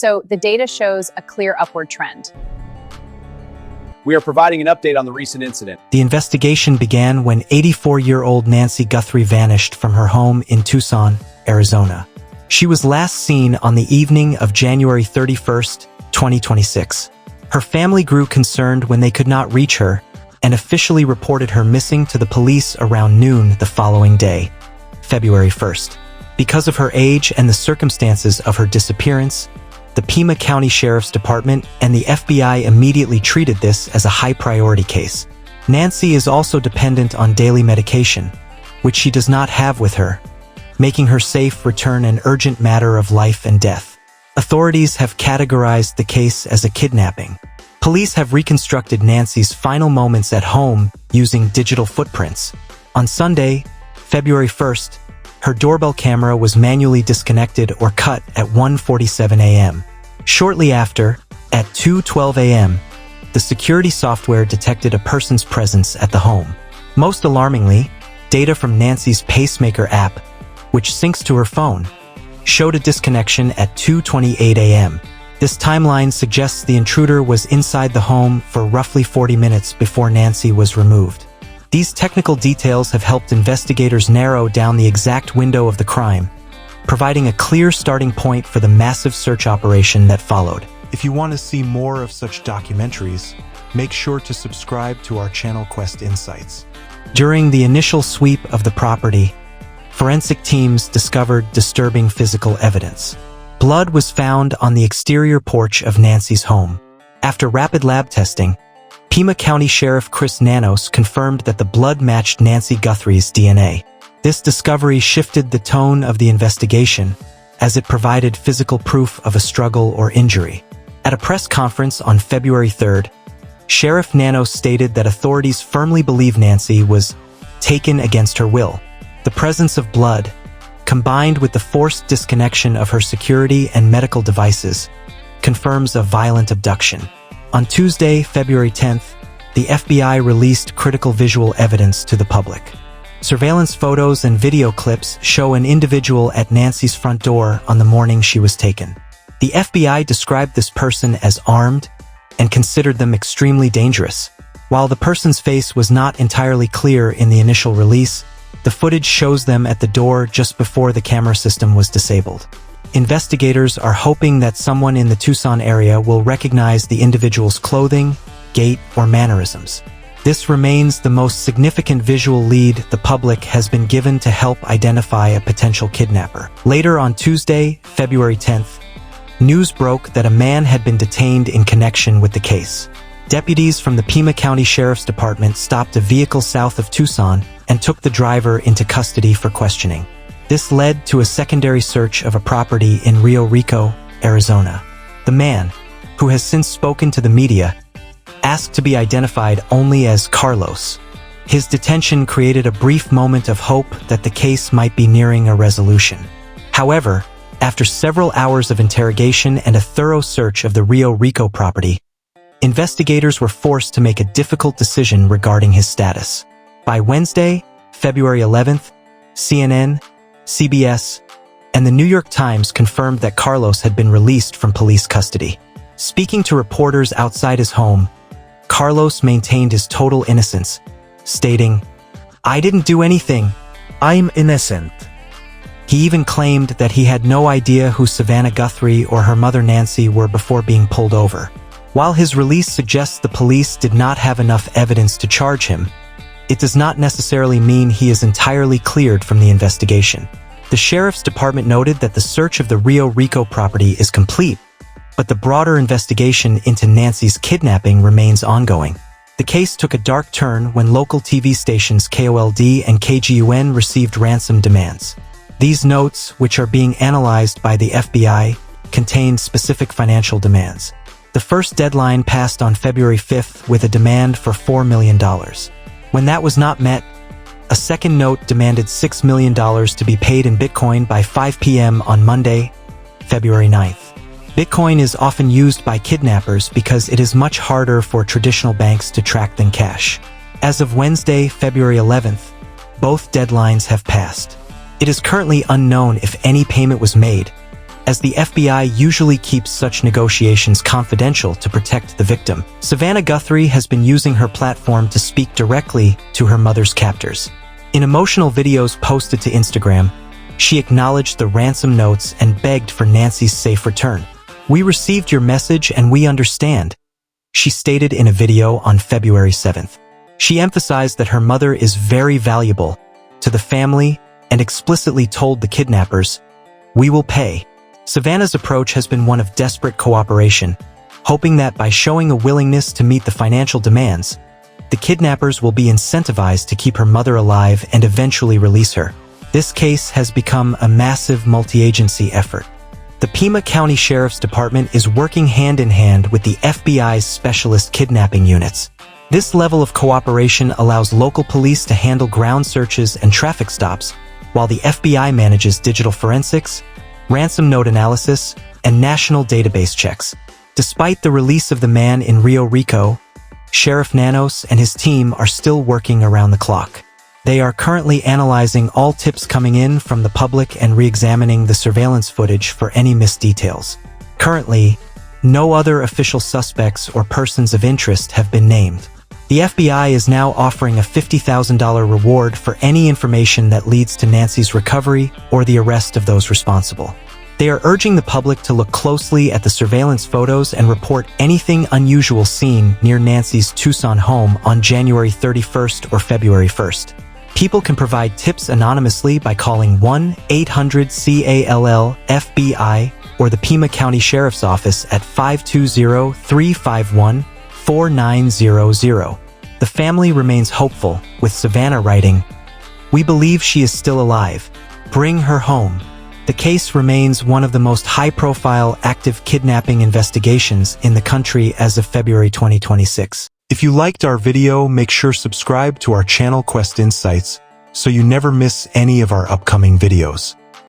So the data shows a clear upward trend. We are providing an update on the recent incident. The investigation began when 84-year-old Nancy Guthrie vanished from her home in Tucson, Arizona. She was last seen on the evening of January 31st, 2026. Her family grew concerned when they could not reach her and officially reported her missing to the police around noon the following day, February 1st. Because of her age and the circumstances of her disappearance, the Pima County Sheriff's Department and the FBI immediately treated this as a high-priority case. Nancy is also dependent on daily medication, which she does not have with her, making her safe return an urgent matter of life and death. Authorities have categorized the case as a kidnapping. Police have reconstructed Nancy's final moments at home using digital footprints. On Sunday, February 1st, her doorbell camera was manually disconnected or cut at 1:47 a.m. Shortly after, at 2:12 a.m., the security software detected a person's presence at the home. Most alarmingly, data from Nancy's pacemaker app, which syncs to her phone, showed a disconnection at 2:28 a.m. This timeline suggests the intruder was inside the home for roughly 40 minutes before Nancy was removed. These technical details have helped investigators narrow down the exact window of the crime, providing a clear starting point for the massive search operation that followed. If you want to see more of such documentaries, make sure to subscribe to our channel Quest Insights. During the initial sweep of the property, forensic teams discovered disturbing physical evidence. Blood was found on the exterior porch of Nancy's home. After rapid lab testing, Pima County Sheriff Chris Nanos confirmed that the blood matched Nancy Guthrie's DNA. This discovery shifted the tone of the investigation, as it provided physical proof of a struggle or injury. At a press conference on February 3rd, Sheriff Nanos stated that authorities firmly believe Nancy was taken against her will. The presence of blood, combined with the forced disconnection of her security and medical devices, confirms a violent abduction. On Tuesday, February 10th, the FBI released critical visual evidence to the public. Surveillance photos and video clips show an individual at Nancy's front door on the morning she was taken. The FBI described this person as armed and considered them extremely dangerous. While the person's face was not entirely clear in the initial release, the footage shows them at the door just before the camera system was disabled. Investigators are hoping that someone in the Tucson area will recognize the individual's clothing, gait, or mannerisms. This remains the most significant visual lead the public has been given to help identify a potential kidnapper. Later on Tuesday, February 10th, news broke that a man had been detained in connection with the case. Deputies from the Pima County Sheriff's Department stopped a vehicle south of Tucson and took the driver into custody for questioning. This led to a secondary search of a property in Rio Rico, Arizona. The man, who has since spoken to the media, asked to be identified only as Carlos. His detention created a brief moment of hope that the case might be nearing a resolution. However, after several hours of interrogation and a thorough search of the Rio Rico property, investigators were forced to make a difficult decision regarding his status. By Wednesday, February 11th, CNN, CBS, and the New York Times confirmed that Carlos had been released from police custody. Speaking to reporters outside his home, Carlos maintained his total innocence, stating, "I didn't do anything. I'm innocent." He even claimed that he had no idea who Savannah Guthrie or her mother Nancy were before being pulled over. While his release suggests the police did not have enough evidence to charge him, it does not necessarily mean he is entirely cleared from the investigation. The Sheriff's Department noted that the search of the Rio Rico property is complete, but the broader investigation into Nancy's kidnapping remains ongoing. The case took a dark turn when local TV stations KOLD and KGUN received ransom demands. These notes, which are being analyzed by the FBI, contained specific financial demands. The first deadline passed on February 5th with a demand for $4 million. When that was not met, a second note demanded $6 million to be paid in Bitcoin by 5 p.m. on Monday, February 9th. Bitcoin is often used by kidnappers because it is much harder for traditional banks to track than cash. As of Wednesday, February 11th, both deadlines have passed. It is currently unknown if any payment was made, as the FBI usually keeps such negotiations confidential to protect the victim. Savannah Guthrie has been using her platform to speak directly to her mother's captors. In emotional videos posted to Instagram, she acknowledged the ransom notes and begged for Nancy's safe return. "We received your message and we understand," she stated in a video on February 7th. She emphasized that her mother is very valuable to the family and explicitly told the kidnappers, "We will pay." Savannah's approach has been one of desperate cooperation, hoping that by showing a willingness to meet the financial demands, the kidnappers will be incentivized to keep her mother alive and eventually release her. This case has become a massive multi-agency effort. The Pima County Sheriff's Department is working hand-in-hand with the FBI's specialist kidnapping units. This level of cooperation allows local police to handle ground searches and traffic stops, while the FBI manages digital forensics, ransom note analysis, and national database checks. Despite the release of the man in Rio Rico, Sheriff Nanos and his team are still working around the clock. They are currently analyzing all tips coming in from the public and re-examining the surveillance footage for any missed details. Currently, no other official suspects or persons of interest have been named. The FBI is now offering a $50,000 reward for any information that leads to Nancy's recovery or the arrest of those responsible. They are urging the public to look closely at the surveillance photos and report anything unusual seen near Nancy's Tucson home on January 31st or February 1st. People can provide tips anonymously by calling 1-800-CALL-FBI or the Pima County Sheriff's Office at 520-351-4900. The family remains hopeful, with Savannah writing, "We believe she is still alive. Bring her home." The case remains one of the most high-profile active kidnapping investigations in the country as of February 2026. If you liked our video, make sure subscribe to our channel Quest Insights so you never miss any of our upcoming videos.